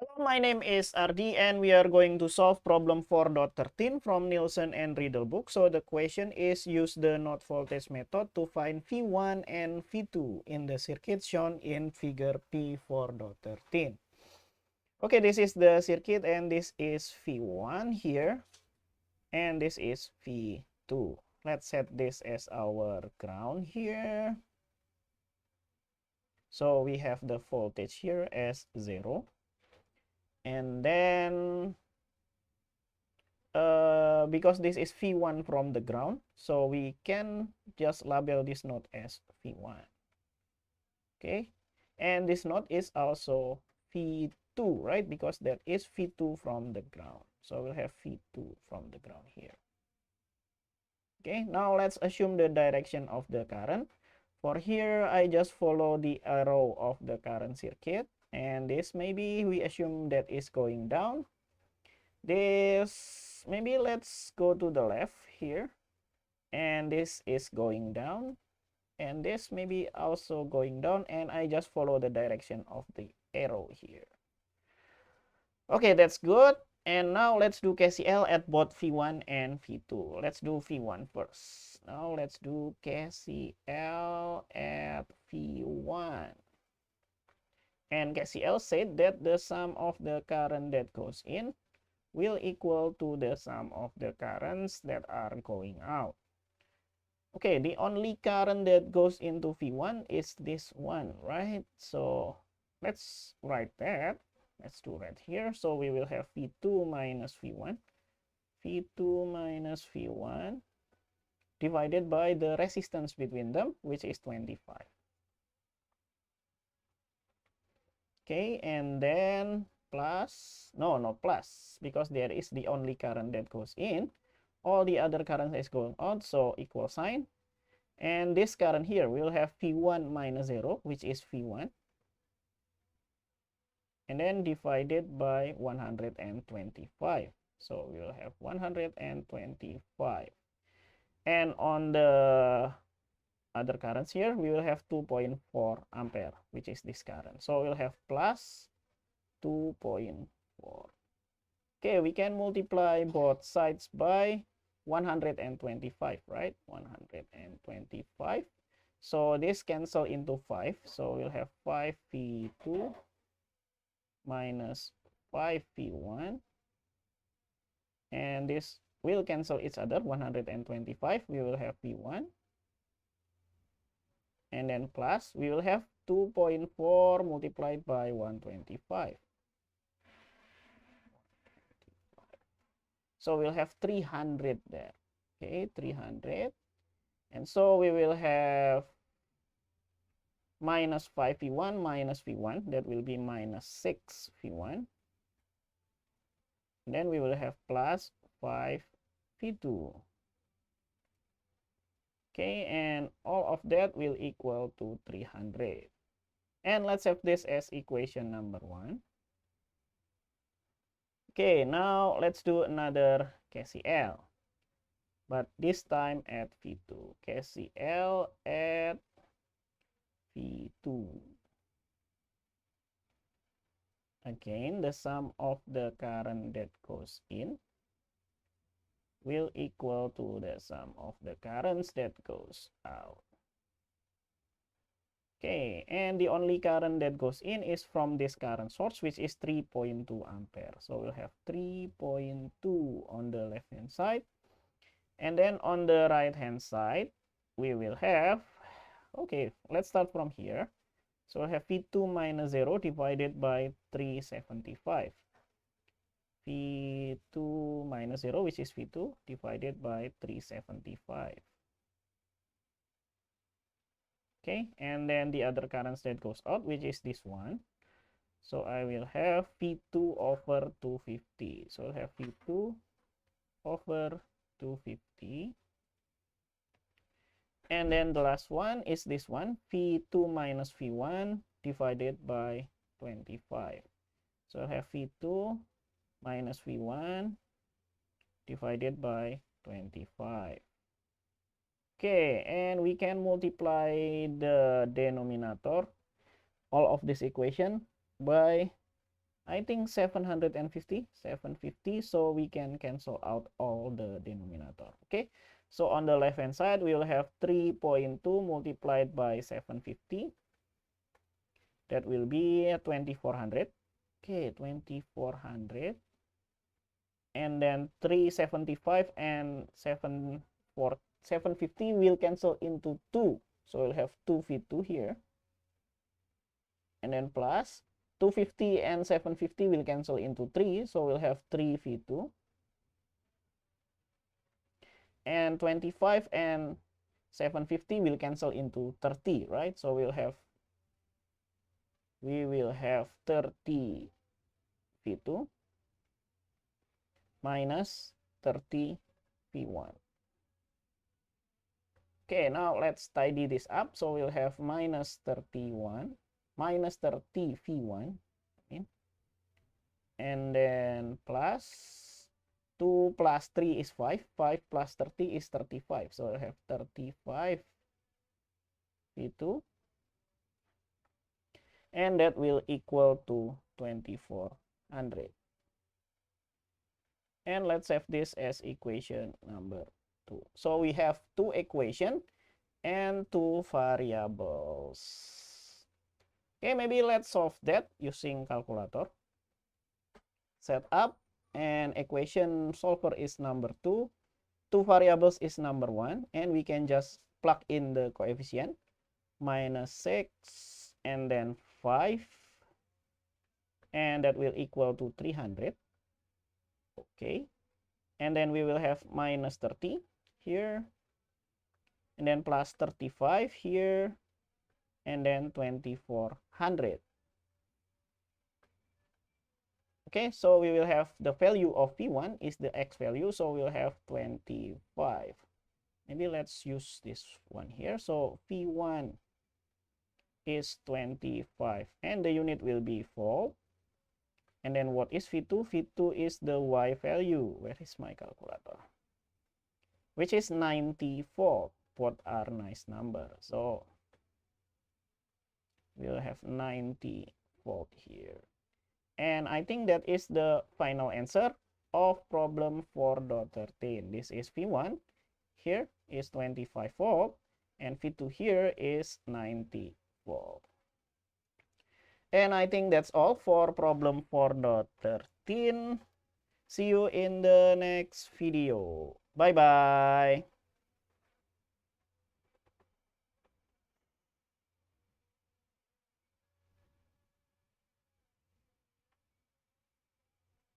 Hello, my name is RD and we are going to solve problem 4.13 from Nilsson and Riedel book. So the question is use the node voltage method to find V1 and V2 in the circuit shown in figure P4.13. Okay, this is the circuit and this is V1 here and this is V2. Let's set this as our ground here. So we have the voltage here as 0. And then because this is V1 from the ground, so we can just label this node as V1. Okay, and this node is also V2, right? Because that is V2 from the ground. So we'll have V2 from the ground here. Okay, now let's assume the direction of the current. For here, I just follow the arrow of the current circuit. And this maybe we assume that is going down. This maybe let's go to the left here. And this is going down. And this maybe also going down. And I just follow the direction of the arrow here. Okay, that's good. And now let's do KCL at both V1 and V2. Let's do V1 first. Now let's do KCL at V1. And KCL said that the sum of the current that goes in will equal to the sum of the currents that are going out. Okay, the only current that goes into V1 is this one, right? So let's write that. Let's do right here. So we will have V2 minus V1. V2 minus V1 divided by the resistance between them, which is 25. Okay, and then plus, no plus, because there is the only current that goes in. All the other currents is going out, so equal sign. And this current here will have V1 minus 0, which is V1. And then divided by 125. So we will have 125. And on the other currents here, we will have 2.4 ampere, which is this current. So we'll have plus 2.4. Okay, we can multiply both sides by 125, right? 125. So this cancel into 5. So we'll have 5V2 minus 5V1. And this will cancel each other, 125. We will have V1. And then plus, we will have 2.4 multiplied by 125. So we'll have 300 there. Okay, 300. And so we will have minus 5V1 minus V1. That will be minus 6V1. And then we will have plus 5V2. Okay, and all of that will equal to 300. And let's have this as equation number 1. Okay, now let's do another KCL. But this time at V2. KCL at V2. Again, the sum of the current that goes in will equal to the sum of the currents that goes out. Okay, and the only current that goes in is from this current source, which is 3.2 ampere. So we'll have 3.2 on the left hand side. And then on the right hand side, we will have, okay, let's start from here. So we'll have V2 minus 0 divided by 375. V2 minus 0, which is V2, divided by 375. Okay, and then the other currents that goes out, which is this one. So I will have V2 over 250. So I'll have V2 over 250. And then the last one is this one, V2 minus V1 divided by 25. So I'll have V2 minus V1 divided by 25. Okay, and we can multiply the denominator, all of this equation, by I think 750, so we can cancel out all the denominator. Okay, so on the left hand side we will have 3.2 multiplied by 750. That will be 2400. Okay, 2400. And then 375 and 750 will cancel into 2. So we'll have 2v2 here. And then plus 250 and 750 will cancel into 3. So we'll have 3v2. And 25 and 750 will cancel into 30, right? So we will have 30 v2 minus 30 v1. Okay, now let's tidy this up. So we'll have minus 31 minus 30 v1, and then plus 2 plus 3 is 5. 5 plus 30 is 35. So we'll have 35 v2, and that will equal to 2400. And let's have this as equation number 2. So we have 2 equations and 2 variables. Okay, maybe let's solve that using calculator. Set up, and equation solver is number 2. 2 variables is number 1, and we can just plug in the coefficient. Minus 6 and then 5, and that will equal to 300. Okay, and then we will have minus 30 here, and then plus 35 here, and then 2400. Okay, so we will have the value of v1 is the x value, so we'll have 25. Maybe let's use this one here. So v1 is 25, and the unit will be volt. And then what is v2? v2 is the y value. Where is my calculator? Which is 90 volt. Both are nice numbers. So we'll have 90 volt here. And I think that is the final answer of problem 4.13. This is v1. Here is 25 volt. And v2 here is 90 volt. And I think that's all for problem 4.13. See you in the next video. Bye-bye.